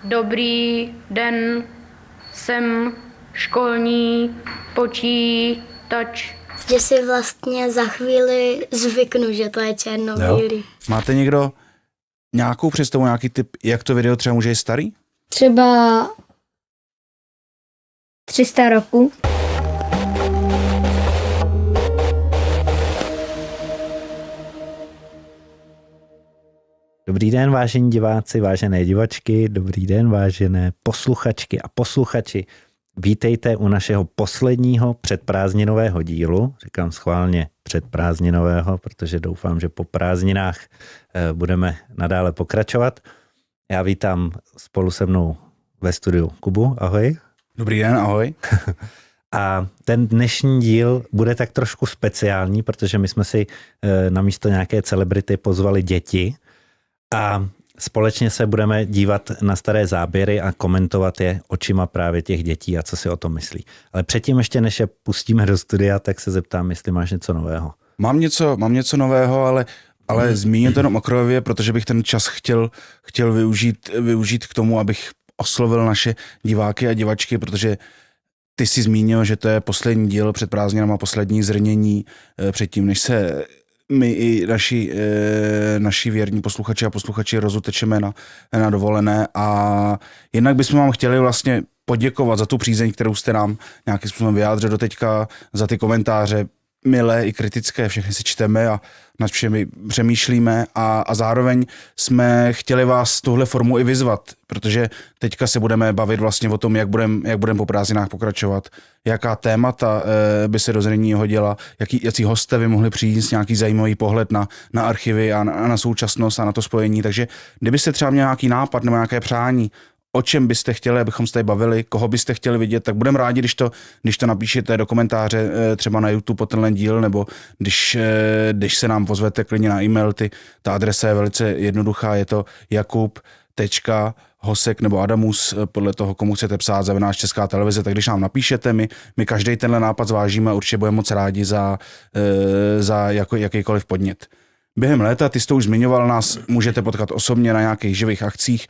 Dobrý den, jsem školní počítač. Že si vlastně za chvíli zvyknu, že to je černobílý. Máte někdo nějakou představu, nějaký tip, jak to video třeba může být starý? Třeba 300 roků. Dobrý den, vážení diváci, vážené divačky, dobrý den, vážené posluchačky a posluchači. Vítejte u našeho posledního předprázdninového dílu. Říkám schválně předprázdninového, protože doufám, že po prázdninách budeme nadále pokračovat. Já vítám spolu se mnou ve studiu Kubu, ahoj. Dobrý den, ahoj. A ten dnešní díl bude tak trošku speciální, protože my jsme si namísto nějaké celebrity pozvali děti a společně se budeme dívat na staré záběry a komentovat je očima právě těch dětí a co si o tom myslí. Ale předtím ještě, než je pustíme do studia, tak se zeptám, jestli máš něco nového. Mám něco nového, ale zmíním to jenom okrajově, protože bych ten čas chtěl využít k tomu, abych oslovil naše diváky a divačky, protože ty jsi zmínil, že to je poslední díl před prázdninama, poslední zrnění předtím, než se my i naši věrní posluchači a posluchači rozutečeme na dovolené a jednak bychom vám chtěli vlastně poděkovat za tu přízeň, kterou jste nám nějakým způsobem vyjádřili doteďka, za ty komentáře milé i kritické, všechny si čteme a nad všemi přemýšlíme a zároveň jsme chtěli vás tuhle formu i vyzvat, protože teďka se budeme bavit vlastně o tom, jak budeme po prázdninách pokračovat, jaká témata by se do zrnění hodila, jaký hosté by mohli přijít, nějaký zajímavý pohled na archivy a na současnost a na to spojení, takže kdybyste třeba měl nějaký nápad nebo nějaké přání, o čem byste chtěli, abychom se tady bavili, koho byste chtěli vidět, tak budeme rádi, když to napíšete do komentáře třeba na YouTube po tenhle díl, nebo když se nám pozvete klidně na e-mail, ta adresa je velice jednoduchá, je to jakub.hosek nebo Adamus, podle toho, komu chcete psát, @ Česká televize, tak když nám napíšete, my každý tenhle nápad zvážíme a určitě budeme moc rádi za jakýkoliv podnět. Během léta, ty jsi to už zmiňoval, nás můžete potkat osobně na nějakých živých akcích.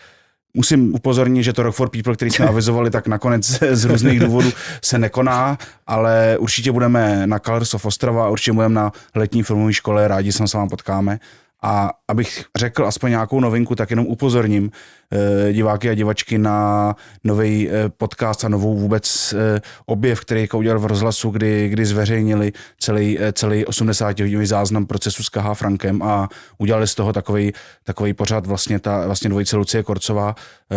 Musím upozornit, že to Rock for People, který jsme avizovali, tak nakonec z různých důvodů se nekoná, ale určitě budeme na Colors of Ostrava, určitě budeme na letní filmové škole, rádi se s vámi potkáme. A abych řekl aspoň nějakou novinku, tak jenom upozorním diváky a divačky na nový podcast a novou vůbec objev, který udělal v rozhlasu, kdy zveřejnili celý 80-hodinový záznam procesu s K.H. Frankem a udělali z toho takový pořad vlastně dvojice Lucie Korcová,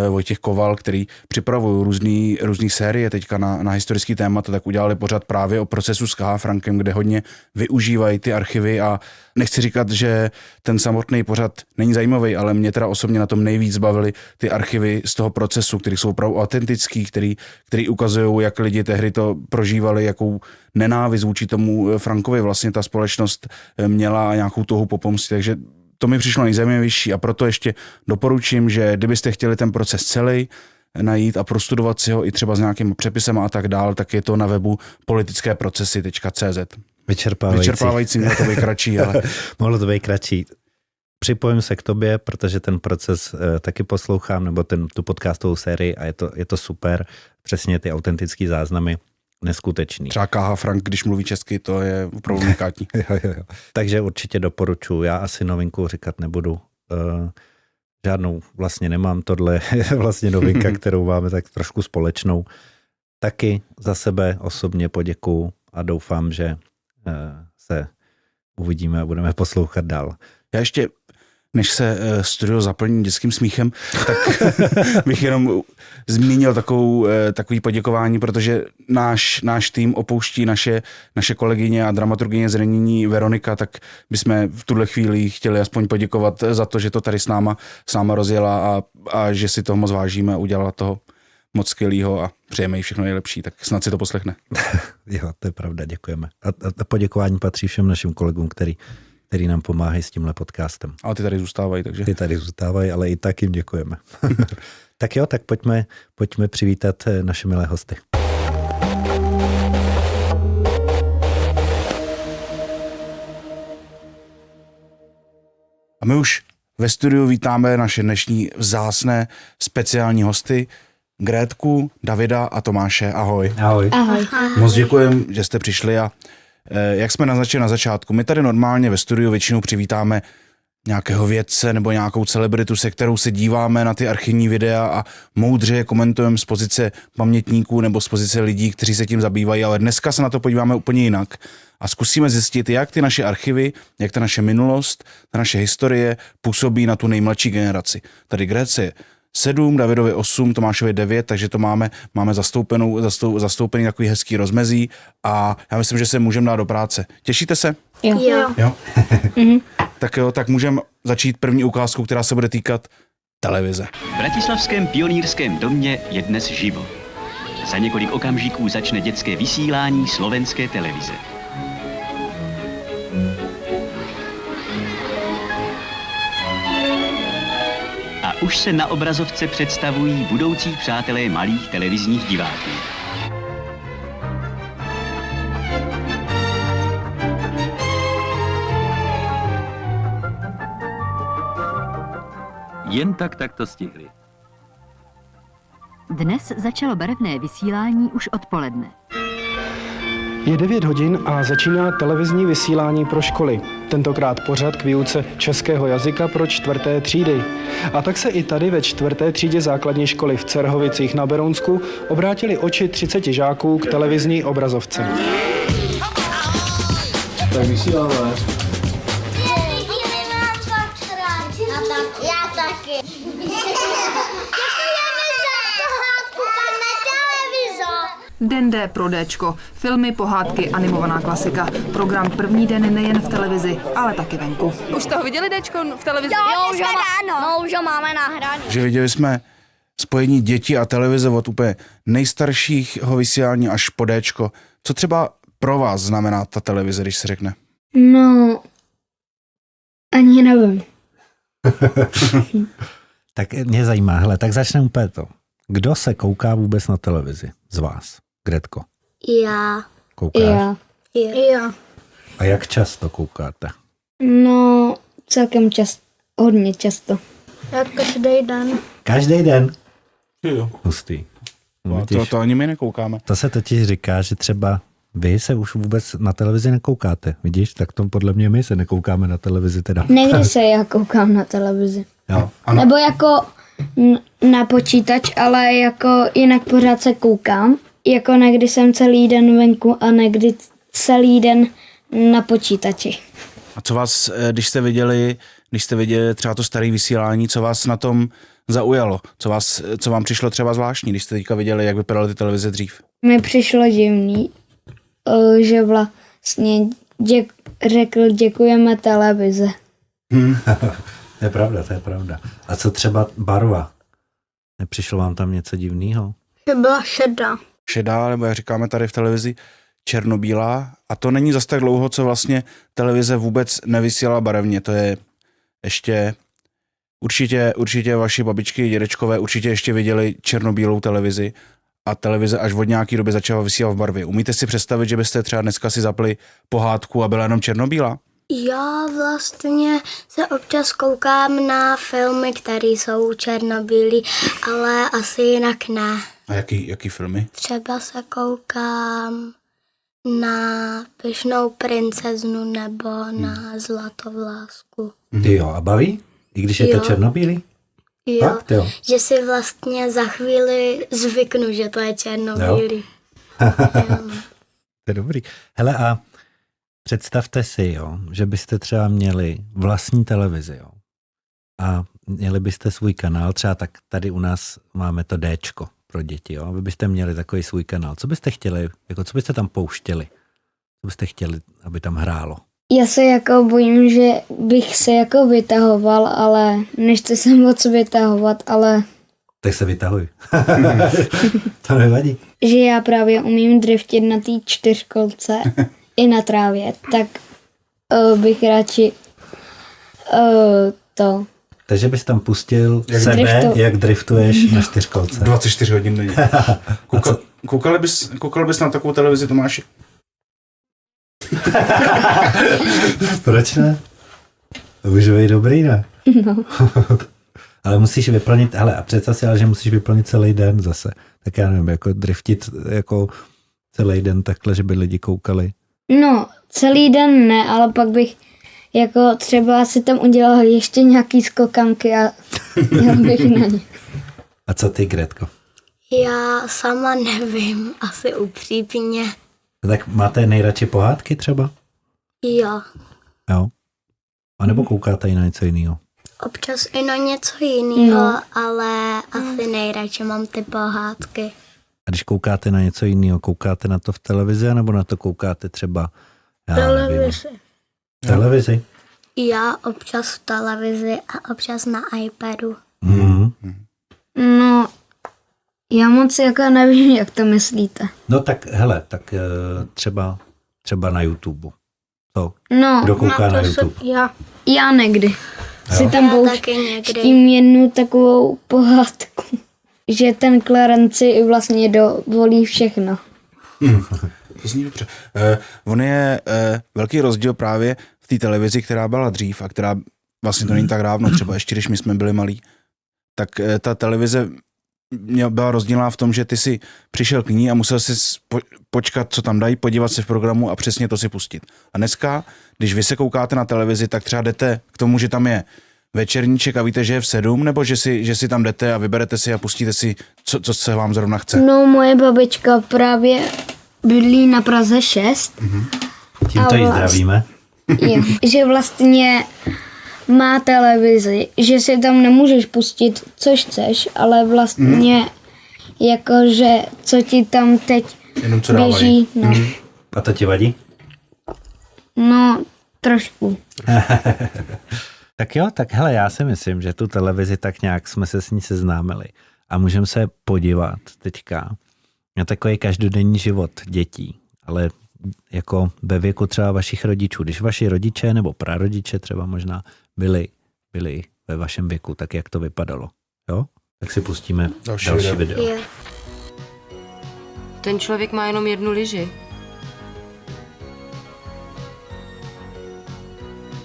Vojtěch Koval, který připravují různý série teďka na historický témata, tak udělali pořad právě o procesu s K.H. Frankem, kde hodně využívají ty archivy a nechci říkat, že ten samotný pořad není zajímavý, ale mě teda osobně na tom nejvíc bavili ty archivy z toho procesu, který jsou opravdu autentický, který ukazují, jak lidi tehdy to prožívali, jakou nenávist vůči tomu Frankovi vlastně ta společnost měla a nějakou touhu po pomstě. Takže to mi přišlo nejzajímavější a proto ještě doporučím, že kdybyste chtěli ten proces celý najít a prostudovat si ho i třeba s nějakými přepisem a tak dál, tak je to na webu politicképrocesy.cz. Vyčerpávající, mělo to být kratší, ale... Mohlo to být kratší. Připojím se k tobě, protože ten proces taky poslouchám, nebo tu podcastovou sérii a je to super. Přesně ty autentický záznamy, neskutečný. Třeba K.H. Frank, když mluví česky, to je opravdu unikátní. jo. Takže určitě doporučuji. Já asi novinku říkat nebudu. Žádnou vlastně nemám. Tohle je vlastně novinka, kterou máme tak trošku společnou. Taky za sebe osobně poděkuju a doufám, že se uvidíme a budeme poslouchat dál. Já ještě, než se studio zaplní dětským smíchem, tak bych jenom zmínil takový poděkování, protože náš tým opouští naše kolegyně a dramaturgyně zranění Veronika, tak bychom v tuhle chvíli chtěli aspoň poděkovat za to, že to tady s náma a že si toho moc vážíme a udělala toho moc skvělýho a přejeme jí všechno nejlepší, tak snad si to poslechne. Jo, to je pravda, děkujeme. A poděkování patří všem našim kolegům, který nám pomáhají s tímhle podcastem. Ale ty tady zůstávají, takže... Ty tady zůstávají, ale i tak jim děkujeme. Tak jo, tak pojďme přivítat naše milé hosty. A my už Ve studiu vítáme naše dnešní vzácné speciální hosty, Grétku, Davida a Tomáše. Ahoj. Ahoj. Ahoj. Moc děkujem, že jste přišli a jak jsme naznačili na začátku, my tady normálně ve studiu většinou přivítáme nějakého vědce nebo nějakou celebritu, se kterou se díváme na ty archivní videa a moudře je komentujeme z pozice pamětníků nebo z pozice lidí, kteří se tím zabývají, ale dneska se na to podíváme úplně jinak a zkusíme zjistit, jak ty naše archivy, jak ta naše minulost, ta naše historie působí na tu nejmladší generaci. Tady Gréce je 7, Davidovi 8, Tomášovi 9, takže to máme zastoupený takový hezký rozmezí a já myslím, že se můžeme dát do práce. Těšíte se? Jo. Jo? Tak jo, tak můžeme začít první ukázkou, která se bude týkat televize. V bratislavském pionýrském domě je dnes živo. Za několik okamžiků začne dětské vysílání slovenské televize. A už se na obrazovce představují budoucí přátelé malých televizních diváků. Jen tak to stihli. Dnes začalo barevné vysílání už odpoledne. Je 9 hodin a začíná televizní vysílání pro školy. Tentokrát pořad k výuce českého jazyka pro 4. třídy. A tak se i tady ve 4. třídě základní školy v Cerhovicích na Berounsku obrátili oči 30 žáků k televizní obrazovce. Tak vysíláme. Já taky. Den D pro Dčko. Filmy, pohádky, animovaná klasika. Program první den nejen v televizi, ale taky venku. Už jste ho viděli Dčko v televizi? Jo, dneska ráno. No, už ho máme nahraný. Že viděli jsme spojení dětí a televize od úplně nejstaršího vysílání až po Dčko. Co třeba pro vás znamená ta televize, když se řekne? No, ani nevím. Tak mě zajímá, hele, tak začneme úplně to. Kdo se kouká vůbec na televizi z vás? Gretko, Já. koukáš? Já. Jo. A jak často koukáte? No, celkem hodně často. Já každý den. Každý den? Jo. Hustý. To ani my nekoukáme. To se totiž říká, že třeba vy se už vůbec na televizi nekoukáte, vidíš? Tak to podle mě my se nekoukáme na televizi teda. Někdy se já koukám na televizi. Jo. Ano. Nebo jako na počítač, ale jako jinak pořád se koukám. Jako někdy jsem celý den venku a někdy celý den na počítači. A co vás, když jste viděli třeba to staré vysílání, co vás na tom zaujalo? Co vám přišlo třeba zvláštní, když jste teďka viděli, jak vypadaly ty televize dřív? Mi přišlo divný, že vlastně řekl děkujeme televize. To je pravda. A co třeba barva? Nepřišlo vám tam něco divného? Že byla šedá. Šedá, nebo jak říkáme tady v televizi, černobílá. A to není zas tak dlouho, co vlastně televize vůbec nevysílala barevně. To je ještě, určitě vaši babičky, dědečkové určitě ještě viděli černobílou televizi a televize až od nějaký doby začala vysílat v barvě. Umíte si představit, že byste třeba dneska si zapli pohádku a byla jenom černobílá? Já vlastně se občas koukám na filmy, které jsou černobílý, ale asi jinak ne. A jaký filmy? Třeba se koukám na Pyšnou princeznu nebo na Zlatovlásku. Ty jo, a baví? I když je to Jo. černobílý? Jo, Fakt, jo. že si vlastně za chvíli zvyknu, že to je černobílý. Jo. To je dobrý. Hele, a představte si, jo, že byste třeba měli vlastní televizi, jo. A měli byste svůj kanál, třeba tak tady u nás máme to Dčko pro děti, jo. Vy byste měli takový svůj kanál. Co byste chtěli, jako co byste tam pouštěli? Co byste chtěli, aby tam hrálo? Já se jako bojím, že bych se jako vytahoval, ale nechci se moc vytahovat, ale Tak se vytahuj. To nevadí. že já právě umím driftit na té 4kolce i na trávě, tak bych radši to. Takže bys tam pustil Jak sebe, driftu- jak driftuješ na 4kolce. 24 hodin denně. Koukal bys na takovou televizi, Tomáši? Proč ne? To může být dobrý, ne? No. Ale musíš vyplnit, hele, a představ si, ale že musíš vyplnit celý den zase. Tak já nevím, jako driftit jako celý den takhle, že by lidi koukali. No, celý den ne, ale pak bych jako třeba si tam udělal ještě nějaký skokanky a jel bych na ně. A co ty, Gretko? Já sama nevím, asi upřímně. Tak máte nejradši pohádky třeba? Jo, Jo. A nebo koukáte i na něco jiného? občas i na něco jiného, No. ale asi nejradši mám ty pohádky. A když koukáte na něco jiného, koukáte na to v televizi, nebo na to koukáte třeba nevím, v televizi? Já občas v televizi a občas na iPadu. Mhm. No, já moc jako nevím, jak to myslíte. No tak hele, tak třeba na YouTube. Co? No, Kdo kouká na YouTube? já někdy. Si tam Já taky někdy. pouštím jednu takovou pohádku, že ten Clarence si vlastně dovolí všechno. To zní dobře. On je velký rozdíl právě v té televizi, která byla dřív a která vlastně to není tak dávno, třeba ještě když my jsme byli malí, tak ta televize byla rozdílná v tom, že ty si přišel k ní a musel si počkat, co tam dají, podívat se v programu a přesně to si pustit. A dneska, když vy se koukáte na televizi, tak třeba jdete k tomu, že tam je večerníček a víte, že je v 7, nebo že si tam jdete a vyberete si a pustíte si, co se vám zrovna chce. No, moje babička právě bydlí na Praze 6. Tímto ji zdravíme. Je, že vlastně má televizi, že si tam nemůžeš pustit, co chceš, ale vlastně jakože co ti tam teď Jenom co běží. No. A to ti vadí? No, trošku. Tak jo, tak hele, já si myslím, že tu televizi tak nějak jsme se s ní seznámili a můžeme se podívat teďka na takový každodenní život dětí, ale jako ve věku třeba vašich rodičů. Když vaši rodiče nebo prarodiče třeba možná byli ve vašem věku, tak jak to vypadalo, jo? Tak si pustíme další video. Je. Ten člověk má jenom jednu lyži.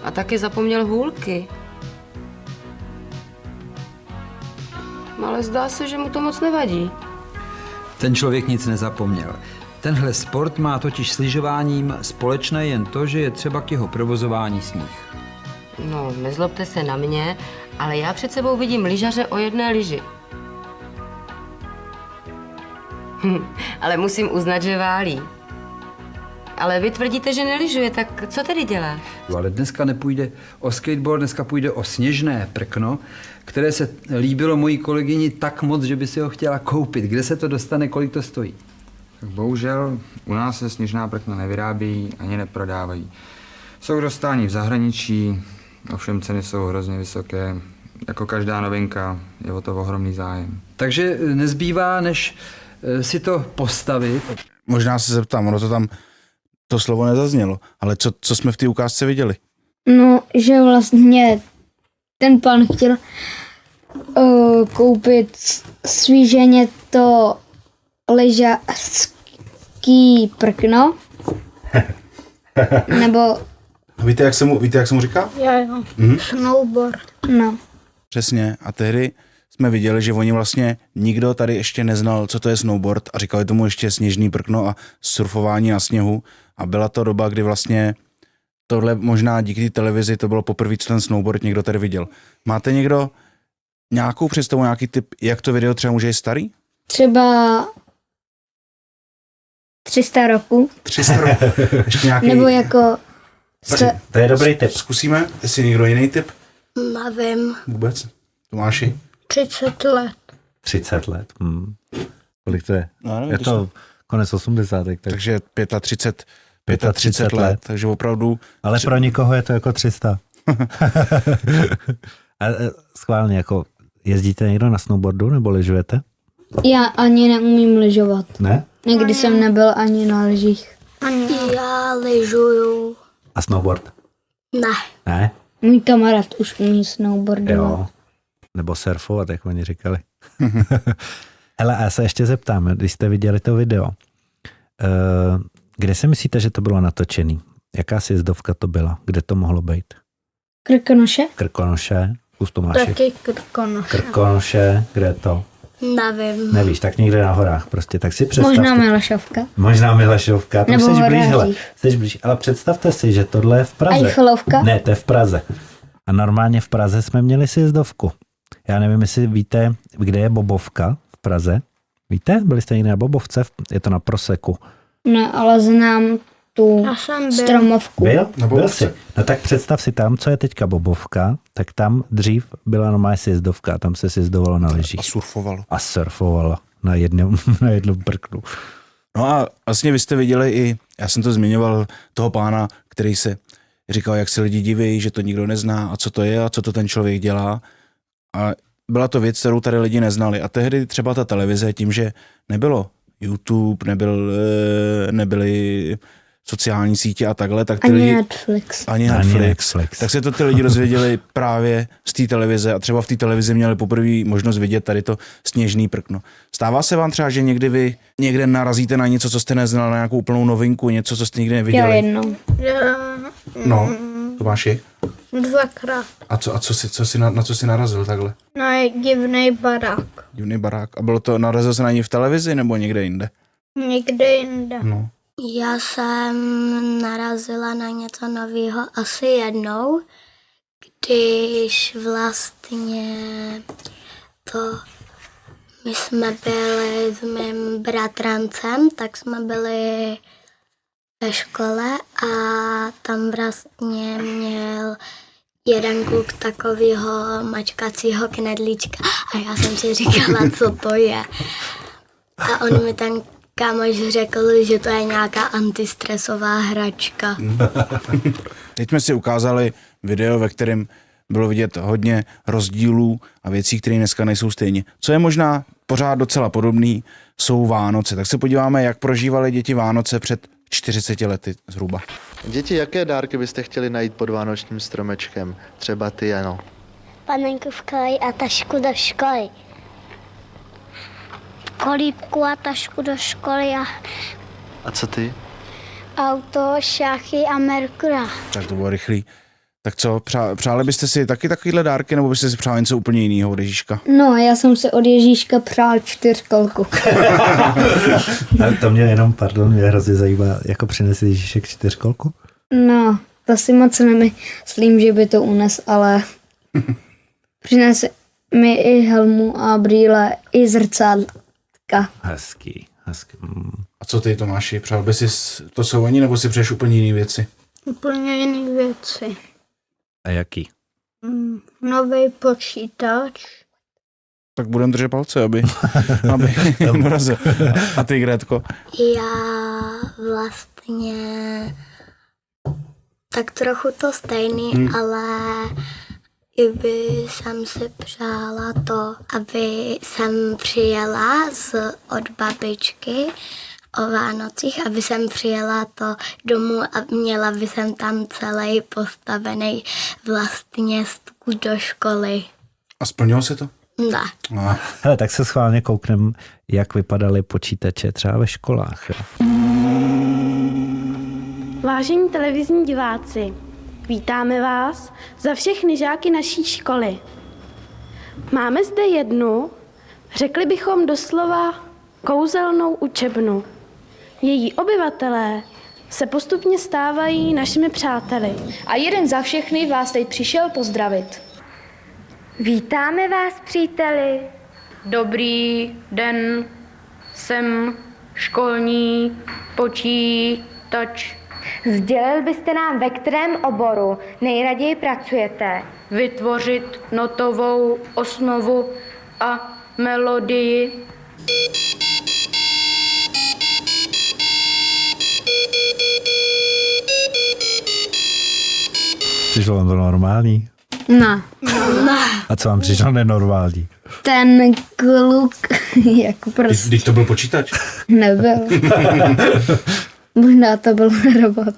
A taky zapomněl hůlky. Ale zdá se, že mu to moc nevadí. Ten člověk nic nezapomněl. Tenhle sport má totiž s lyžováním společné jen to, že je třeba k jeho provozování sníh. No, nezlobte se na mě, ale já před sebou vidím lyžaře o jedné lyži. Ale musím uznat, že válí. Ale vy tvrdíte, že nelyžuje, tak co tedy dělá? Ale dneska nepůjde o skateboard, dneska půjde o sněžné prkno, které se líbilo mojí kolegyni tak moc, že by si ho chtěla koupit. Kde se to dostane, kolik to stojí? Tak bohužel u nás se sněžná prkna nevyrábějí ani neprodávají. Jsou k dostání v zahraničí, ovšem ceny jsou hrozně vysoké. Jako každá novinka je o to ohromný zájem. Takže nezbývá, než si to postavit. Možná se zeptám, ono to tam to slovo nezaznělo, ale co jsme v té ukázce viděli? No, že vlastně ten pan chtěl koupit svý ženě to lyžařský prkno. Nebo... Víte, jak se mu říká? Jo. Snowboard. No. Přesně. A tehdy jsme viděli, že oni vlastně nikdo tady ještě neznal, co to je snowboard a říkali tomu ještě sněžný prkno a surfování na sněhu. A byla to doba, kdy vlastně tohle možná díky té televizi to bylo poprvé, co ten snowboard někdo tady viděl. Máte někdo nějakou představu, nějaký tip, jak to video třeba může být starý? Třeba 300 roků. 300 roků. Ještě nějaký... Nebo jako... To je dobrý tip. Zkusíme, jestli někdo jiný tip? Nevím. Vůbec? Tomáši? 30 let. 30 let. Kolik to je? No, nevím, je to konec 80. Takže 35 let. Takže opravdu... Ale pro někoho je to jako 300. A schválně, jako jezdíte někdo na snowboardu nebo lyžujete? Já ani neumím lyžovat. Ne? Nikdy jsem nebyl ani na lyžích. Já lyžuju. A snowboard? Ne. Ne? Můj kamarád už umí snowboardovat. Jo. Nebo surfovat, jak oni říkali. Hele, a já se ještě zeptám, když jste viděli to video, kde si myslíte, že to bylo natočený? Jaká sjezdovka to byla? Kde to mohlo být? Krkonoše. Kus Tomášek. Taky Krkonoše. Krkonoše, kde je to? Nevím. Nevíš, tak někde na horách prostě, tak si představte. Možná Milašovka. Tam Nebo seš blíž, hele, Horáždív. seš blíž, ale představte si, že tohle je v Praze. Eiffelovka? Ne, to je v Praze. A normálně v Praze jsme měli sjezdovku. Já nevím, jestli víte, kde je Bobovka v Praze. Víte? Byli jste někde na Bobovce? Je to na Proseku. Ne, ale znám tu Já jsem byl. stromovku. Byl jsi. No tak představ si tam, co je teďka Bobovka, tak tam dřív byla normálně sjezdovka, tam se sjezdovalo na lyžích. A surfovalo na jednom prknu. No a vlastně vy jste viděli i, já jsem to zmiňoval, toho pána, který se říkal, jak se lidi diví, že to nikdo nezná a co to je a co to ten člověk dělá. A byla to věc, kterou tady lidi neznali. A tehdy třeba ta televize, tím, že nebylo YouTube, nebyly sociální sítě a takhle, tak ty Ani lidi... Netflix. Ani Netflix. Tak se to ty lidi dozvěděli právě z té televize a třeba v té televizi měli poprvé možnost vidět tady to sněžný prkno. Stává se vám třeba, že někdy vy někde narazíte na něco, co jste neznali, na nějakou úplnou novinku, něco, co jste nikdy neviděli? Jo, jednou. No, Tomáši? Dvakrát. A na co jsi narazil takhle? Na divný barák. Divný barák. A bylo to, narazil se na ní v televizi nebo někde jinde? Někde jinde. No. Já jsem narazila na něco nového asi jednou, když vlastně my jsme byli s mým bratrancem, tak jsme byli ve škole a tam vlastně měl jeden kluk takového mačkacího knedlíčka a já jsem si říkala, co to je. A on mi ten kámoš řekl, že to je nějaká antistresová hračka. Teď jsme si ukázali video, ve kterém bylo vidět hodně rozdílů a věcí, které dneska nejsou stejně. Co je možná pořád docela podobný, jsou Vánoce. Tak se podíváme, jak prožívali děti Vánoce před 40 lety zhruba. Děti, jaké dárky byste chtěli najít pod vánočním stromečkem? Třeba ty, Jano. Panenku v kraji a tašku do školy. Kolíbku a tašku do školy A co ty? auto, šachy a Merkura. Tak to bylo rychlý. Tak co, přáli byste si taky takovýhle dárky, nebo byste si přáli něco úplně jiného od Ježíška? No, já jsem si od Ježíška přál 4kolku. To mě jenom, mě hrozně zajímá, jako přinesl Ježíšek 4kolku? No, to si moc nemyslím, že by to unes, ale přines mi i helmu a brýle, i zrcátka. Hezký. A co ty, Tomáši, přál by si to souvení, nebo si přeješ úplně jiné věci? Úplně jiné věci. A jaký? Nový počítač. Tak budeme držet palce, aby dorazil. A ty, Grétko? Já vlastně tak trochu to stejný, ale i by jsem si přála to, aby jsem přijela od babičky o Vánocích, aby jsem přijela to domů a měla by jsem tam celý postavený vlastně stůl do školy. A splnilo se to? Ne. No. Hele, tak se schválně kouknem, jak vypadaly počítače třeba ve školách. Jo. Vážení televizní diváci, vítáme vás za všechny žáky naší školy. Máme zde jednu, řekli bychom doslova, kouzelnou učebnu. Její obyvatelé se postupně stávají našimi přáteli. A jeden za všechny vás teď přišel pozdravit. Vítáme vás, příteli. Dobrý den, jsem školní počítač. Sdělil byste nám, ve kterém oboru nejraději pracujete? Vytvořit notovou osnovu a melodii. Přišlo vám to normální? Ne. A co vám přišlo nenormální? Ten kluk, jako prostě Když to byl počítač? nebyl. Možná to byl robot.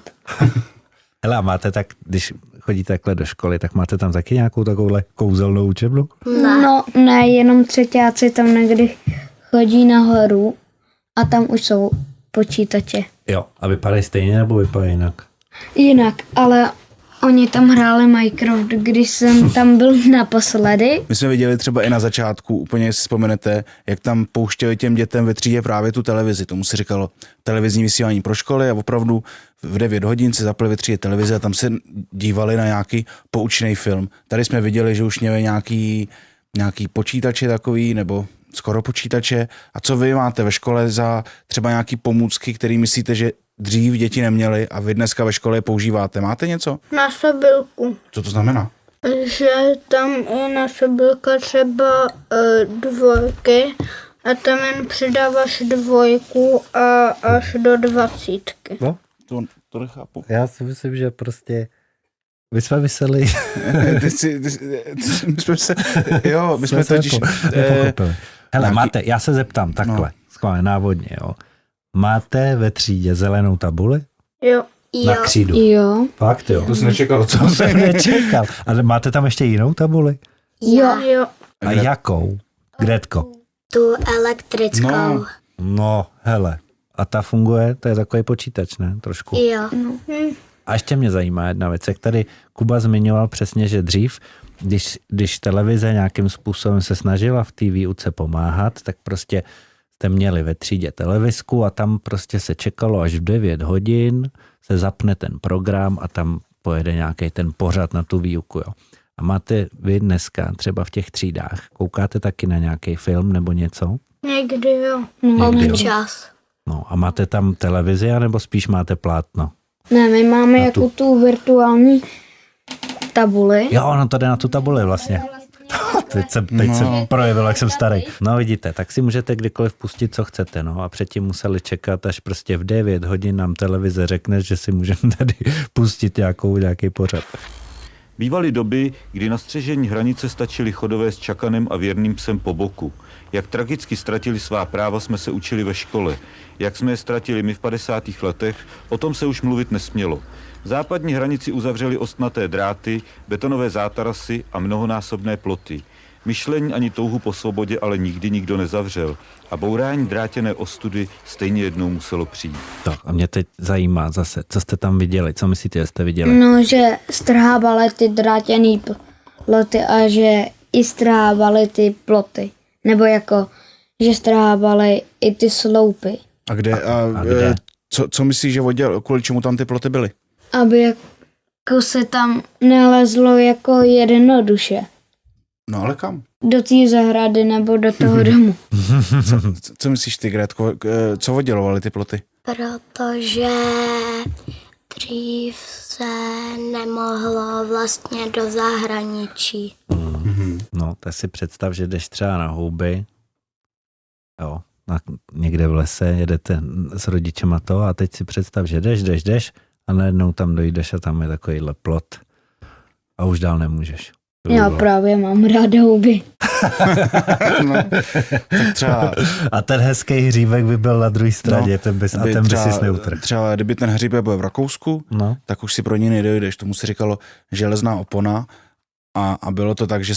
Hele, a máte tak, když chodíte takhle do školy, tak máte tam taky nějakou takovouhle kouzelnou učebnu? No, ne, jenom třeťáci tam někdy chodí nahoru a tam už jsou počítače. Jo, a vypadají stejně nebo vypadají jinak? Jinak, ale Oni tam hráli Minecraft, když jsem tam byl naposledy. My jsme viděli třeba i na začátku, úplně si vzpomenete, jak tam pouštěli těm dětem ve třídě právě tu televizi. Tomu se říkalo televizní vysílání pro školy a opravdu v 9 hodin se zapli ve třídě televize a tam se dívali na nějaký poučný film. Tady jsme viděli, že už měli nějaký počítače takový, nebo skoro počítače. A co vy máte ve škole za třeba nějaký pomůcky, které myslíte, že dřív děti neměly a vy dneska ve škole je používáte? Máte něco? Násobilku. Co to znamená? Že tam je násobilka třeba 2 a tam jen přidáváš 2 a až do 20. No, to nechápu. Já si myslím, že prostě my jsme mysleli... my jsme totiž... nepochopili. Hele, máte, já se zeptám takhle, schválně návodně, jo. Máte ve třídě zelenou tabuli? Jo. Na křídu? Jo. Fakt jo? To jsi nečekal, co? To jsem nečekal. Ale máte tam ještě jinou tabuli? Jo. A jakou? Gretko? Tu elektrickou. No, hele. A ta funguje? To je takový počítač, ne? Trošku. Jo. A ještě mě zajímá jedna věc, jak tady Kuba zmiňoval přesně, že dřív, když televize nějakým způsobem se snažila v té výuce pomáhat, tak prostě jste měli ve třídě televizku a tam prostě se čekalo až v 9 hodin, se zapne ten program a tam pojede nějaký ten pořad na tu výuku. Jo. A máte vy dneska třeba v těch třídách, koukáte taky na nějaký film nebo něco? Někdy jo. Občas. No a máte tam televizi, anebo spíš máte plátno? Ne, my máme jako tu virtuální tabuli. Jo, ono to jde na tu tabuli vlastně. Teď se projevil, jak jsem starý. No vidíte, tak si můžete kdykoliv pustit, co chcete. No a předtím museli čekat, až prostě v 9 hodin nám televize řekne, že si můžeme tady pustit nějaký pořad. Bývaly doby, kdy na střežení hranice stačili Chodové s Čakanem a věrným psem po boku. Jak tragicky ztratili svá práva, jsme se učili ve škole. Jak jsme je ztratili my v 50. letech, o tom se už mluvit nesmělo. Západní hranici uzavřeli ostnaté dráty, betonové zátarasy a mnohonásobné ploty. Myšlení ani touhu po svobodě ale nikdy nikdo nezavřel a bourání drátěné ostudy stejně jednou muselo přijít. Tak a mě teď zajímá zase, co jste tam viděli, co myslíte, že jste viděli? No, že strhávaly ty drátěný ploty a že i strhávaly ty ploty. Nebo jako, že strhávaly i ty sloupy. A kde? Kde? Co myslíš, že kvůli čemu tam ty ploty byly? Aby jako se tam nelezlo jako jednoduše. No ale kam? Do té zahrady nebo do toho domu. Co myslíš ty, Gretko? Co oddělovaly ty ploty? Protože dřív se nemohlo vlastně do zahraničí. No, tak si představ, že jdeš třeba na houby, jo, někde v lese, jedete s rodičema to a teď si představ, že jdeš a najednou tam dojdeš a tam je takovýhle plot a už dál nemůžeš. Já právě mám ráda houby. No, tak třeba... A ten hezký hříbek by byl na druhé straně, ten by si neutrhl. Třeba kdyby ten hříbek byl v Rakousku, tak už si pro něj nedojdeš. Tomu se říkalo železná opona a bylo to tak, že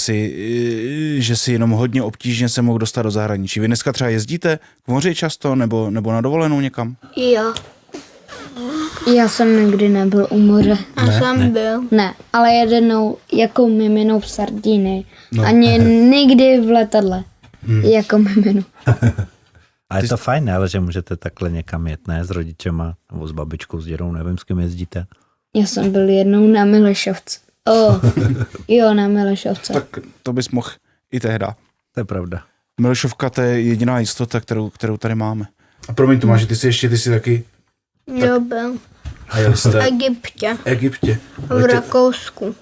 si jenom hodně obtížně se mohl dostat do zahraničí. Vy dneska třeba jezdíte k moři často nebo na dovolenou někam? Jo. Já jsem nikdy nebyl u moře. A jsem byl. Ne, ale jednou jako mimino v Sardíny. Ani nikdy v letadle. Jako mimino. A je to fajn, ale že můžete takhle někam jet, ne? S rodičema, nebo s babičkou, s dědou, nevím, s kým jezdíte. Já jsem byl jednou na Milešovce. Jo, na Milešovce. Tak to bys mohl i tehda. To je pravda. Milešovka, to je jediná jistota, kterou tady máme. A promiň, Tomáš, ty jsi taky... Jo, byl. A jeli jste... Egyptě. V Rakousku.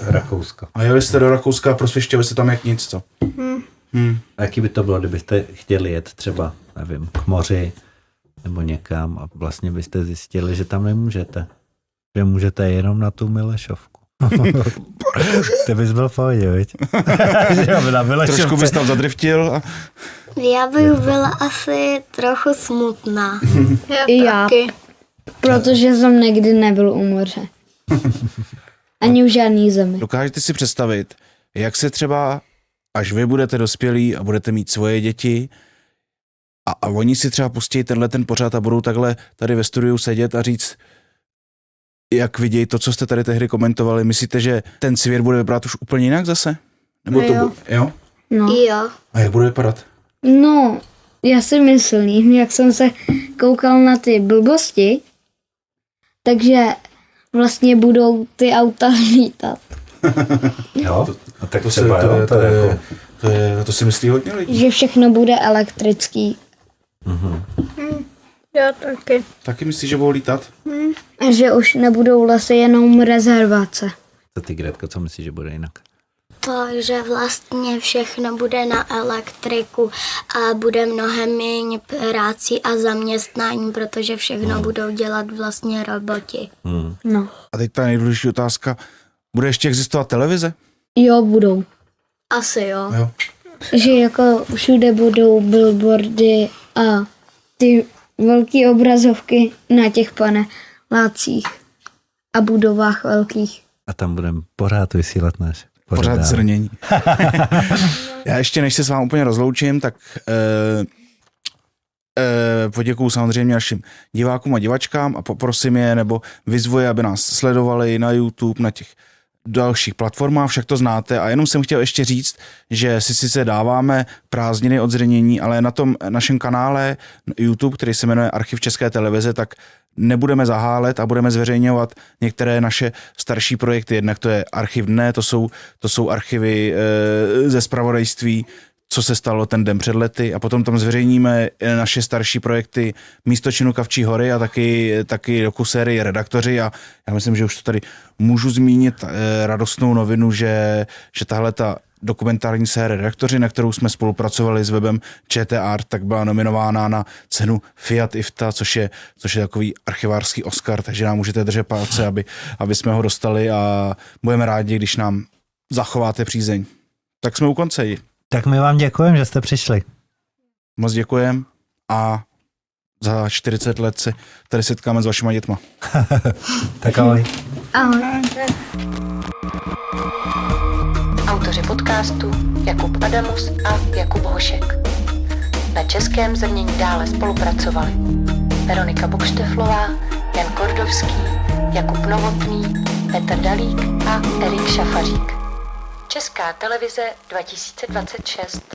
Rakousko. A jeli jste do Rakouska a prosvěštěli jste tam jak nic, co? A jaký by to bylo, kdybyste chtěli jet třeba, nevím, k moři nebo někam a vlastně byste zjistili, že tam nemůžete. Že můžete jenom na tu Milešovku. Ty bys byl v pohodě, viď? Trošku bys tam zadriftil. Já bych byla asi trochu smutná. Já taky. Protože jsem nikdy nebyl u moře. Ani v žádný zemi. Dokážete si představit, jak se třeba, až vy budete dospělí a budete mít svoje děti a oni si třeba pustí ten pořad a budou takhle tady ve studiu sedět a říct, jak vidějí to, co jste tady tehdy komentovali? Myslíte, že ten svět bude vypadat už úplně jinak zase? Nebo to Jo. jo? No. Jo. A jak bude vypadat? No, já si myslím, jak jsem se koukal na ty blbosti, takže vlastně budou ty auta lítat. Jo, a tak to třeba, se, jo, to si myslí hodně lidí. Že všechno bude elektrický. Já taky. Taky myslíš, že budou lítat? A že už nebudou lesy jenom rezervace. Co ty, Gretko, co myslíš, že bude jinak? To, že vlastně všechno bude na elektriku a bude mnohem méně práci a zaměstnání, protože všechno budou dělat vlastně roboti. No. A teď ta nejdůležitější otázka. Bude ještě existovat televize? Jo, budou. Asi jo. Jo. Že jako všude budou billboardy a ty velké obrazovky na těch panelácích a budovách velkých. A tam budeme pořád vysílat náš Pořád zrnění. Já ještě, než se s vámi úplně rozloučím, tak poděkuju samozřejmě našim divákům a divačkám a poprosím je, nebo vyzvu je, aby nás sledovali na YouTube, na těch dalších platformách, však to znáte. A jenom jsem chtěl ještě říct, že si sice dáváme prázdniny od zrnění, ale na tom našem kanále YouTube, který se jmenuje Archiv České televize, tak nebudeme zahálet a budeme zveřejňovat některé naše starší projekty. Jednak to je Archiv dne, to jsou archivy ze zpravodajství, co se stalo ten den před lety, a potom tam zveřejníme naše starší projekty Místo činu Kavčí hory a taky dokusérii Redaktoři, a já myslím, že už to tady můžu zmínit radostnou novinu, že tahle ta dokumentární série Redaktoři, na kterou jsme spolupracovali s webem ČT Art, tak byla nominována na cenu Fiat IFTA, což je takový archivářský Oscar, takže nám můžete držet palce, aby jsme ho dostali, a budeme rádi, když nám zachováte přízeň. Tak jsme u konce. Tak my vám děkujeme, že jste přišli. Moc děkujeme a za 40 let se tady setkáme s vašima dětma. Tak ahoj. Ahoj. Autoři podcastu Jakub Adamus a Jakub Hošek. Na Českém zrnění dále spolupracovali Veronika Bokšteflová, Jan Kordovský, Jakub Novotný, Petr Dalík a Erik Šafařík. Česká televize 2026.